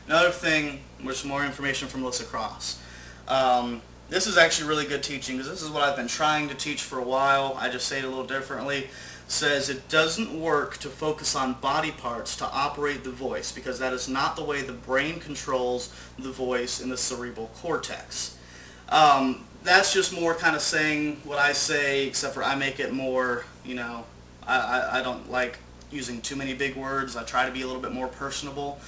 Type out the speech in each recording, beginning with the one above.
Another thing, which is more information from Melissa Cross. This is actually really good teaching because this is what I've been trying to teach for a while. I just say it a little differently. Says it doesn't work to focus on body parts to operate the voice because that is not the way the brain controls the voice in the cerebral cortex. That's just more kind of saying what I say, except for I make it more, I don't like using too many big words. I try to be a little bit more personable.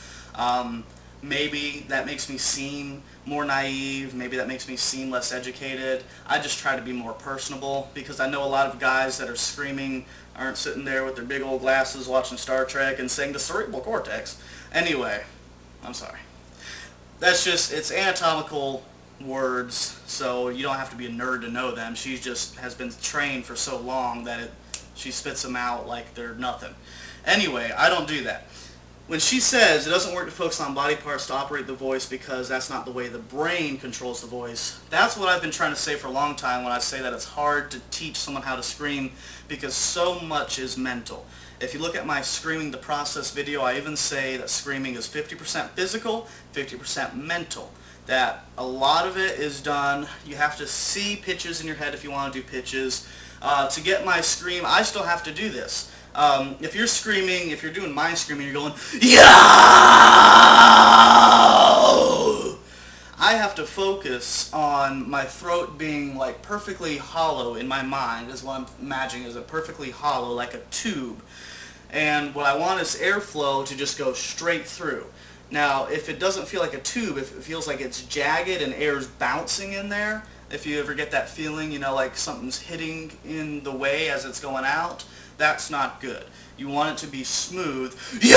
Maybe that makes me seem more naive. Maybe that makes me seem less educated. I just try to be more personable because I know a lot of guys that are screaming aren't sitting there with their big old glasses watching Star Trek and saying the cerebral cortex. Anyway, I'm sorry. That's just, it's anatomical words, so you don't have to be a nerd to know them. She just has been trained for so long that she spits them out like they're nothing. Anyway, I don't do that. When she says it doesn't work to focus on body parts to operate the voice because that's not the way the brain controls the voice, that's what I've been trying to say for a long time when I say that it's hard to teach someone how to scream because so much is mental. If you look at my Screaming the Process video, I even say that screaming is 50% physical, 50% mental. That a lot of it is done, you have to see pitches in your head if you want to do pitches. To get my scream, I still have to do this. If you're screaming, if you're doing my screaming, you're going, yeah! I have to focus on my throat being like perfectly hollow in my mind, is what I'm imagining is a perfectly hollow, like a tube. And what I want is airflow to just go straight through. Now, if it doesn't feel like a tube, if it feels like it's jagged and air's bouncing in there, if you ever get that feeling, like something's hitting in the way as it's going out, that's not good. You want it to be smooth. Yo!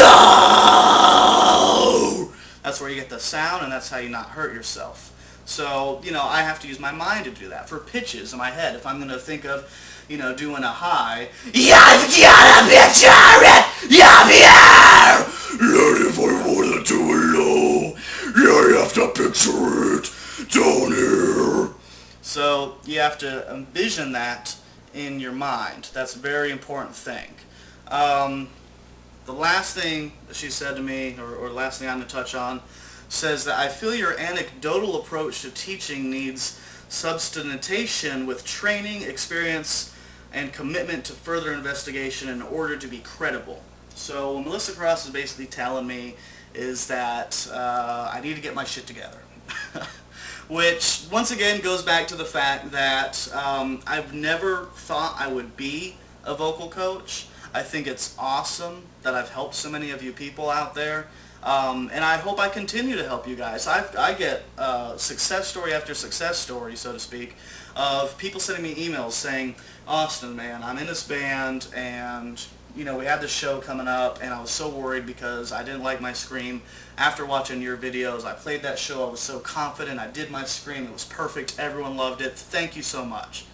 That's where you get the sound, and that's how you not hurt yourself. So, I have to use my mind to do that. For pitches in my head, if I'm going to think of, doing a high, you've got a picture it! Yeah! If I want to do it low, you have to picture it down here. So, you have to envision that in your mind. That's a very important thing. The last thing that she said to me, or last thing I'm going to touch on, says that I feel your anecdotal approach to teaching needs substantiation with training, experience, and commitment to further investigation in order to be credible. So what Melissa Cross is basically telling me is that I need to get my shit together. Which, once again, goes back to the fact that I've never thought I would be a vocal coach. I think it's awesome that I've helped so many of you people out there. And I hope I continue to help you guys. I get success story after success story, so to speak, of people sending me emails saying, Austin, man, I'm in this band, and we had this show coming up, and I was so worried because I didn't like my scream. After watching your videos, I played that show, I was so confident, I did my scream, it was perfect, everyone loved it, thank you so much.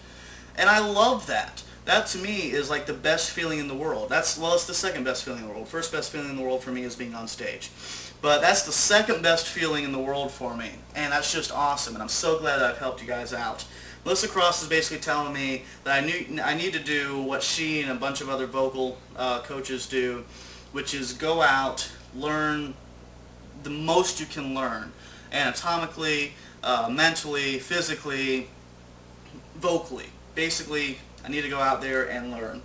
And I love that. That to me is like the best feeling in the world. It's the second best feeling in the world. First best feeling in the world for me is being on stage. But that's the second best feeling in the world for me. And that's just awesome, and I'm so glad that I've helped you guys out. Melissa Cross is basically telling me that I need to do what she and a bunch of other vocal coaches do, which is go out, learn the most you can learn, anatomically, mentally, physically, vocally. Basically, I need to go out there and learn.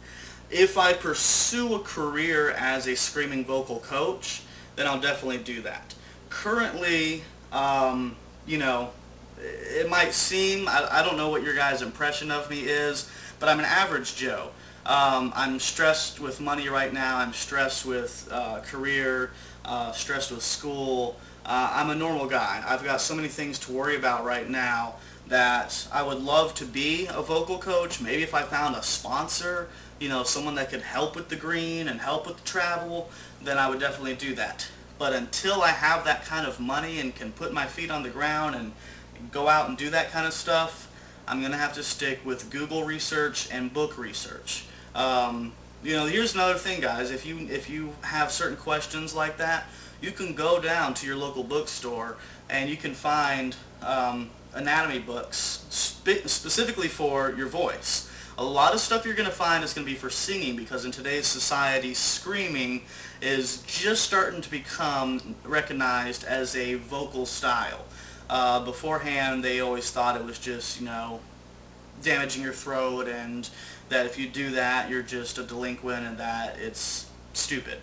If I pursue a career as a screaming vocal coach, then I'll definitely do that. Currently, it might seem, I don't know what your guys' impression of me is, but I'm an average Joe. I'm stressed with money right now, I'm stressed with career, stressed with school. I'm a normal guy. I've got so many things to worry about right now that I would love to be a vocal coach. Maybe if I found a sponsor, someone that could help with the green and help with the travel, then I would definitely do that. But until I have that kind of money and can put my feet on the ground and go out and do that kind of stuff, I'm going to have to stick with Google research and book research. Here's another thing, guys. If you have certain questions like that, you can go down to your local bookstore and you can find anatomy books specifically for your voice. A lot of stuff you're going to find is going to be for singing, because in today's society, screaming is just starting to become recognized as a vocal style. Beforehand, they always thought it was just, you know, damaging your throat, and that if you do that, you're just a delinquent, and that it's stupid.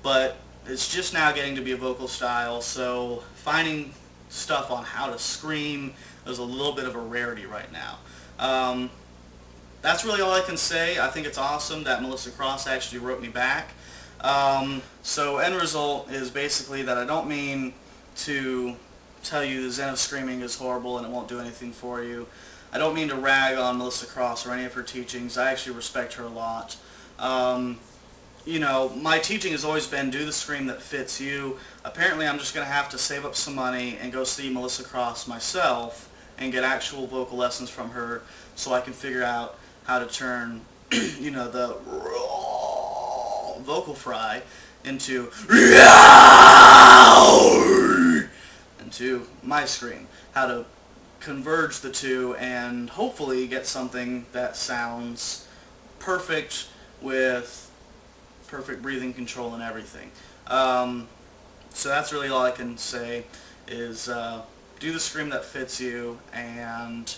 But it's just now getting to be a vocal style, so finding stuff on how to scream is a little bit of a rarity right now. That's really all I can say. I think it's awesome that Melissa Cross actually wrote me back. So end result is basically that I don't mean to tell you the Zen of Screaming is horrible and it won't do anything for you. I don't mean to rag on Melissa Cross or any of her teachings. I actually respect her a lot. You know, my teaching has always been do the scream that fits you. Apparently I'm just going to have to save up some money and go see Melissa Cross myself and get actual vocal lessons from her so I can figure out how to turn, you know, the vocal fry into my scream. How to converge the two and hopefully get something that sounds perfect with perfect breathing control and everything. So that's really all I can say is do the scream that fits you, and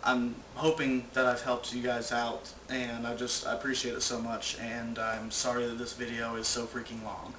I'm hoping that I've helped you guys out, and I appreciate it so much, and I'm sorry that this video is so freaking long.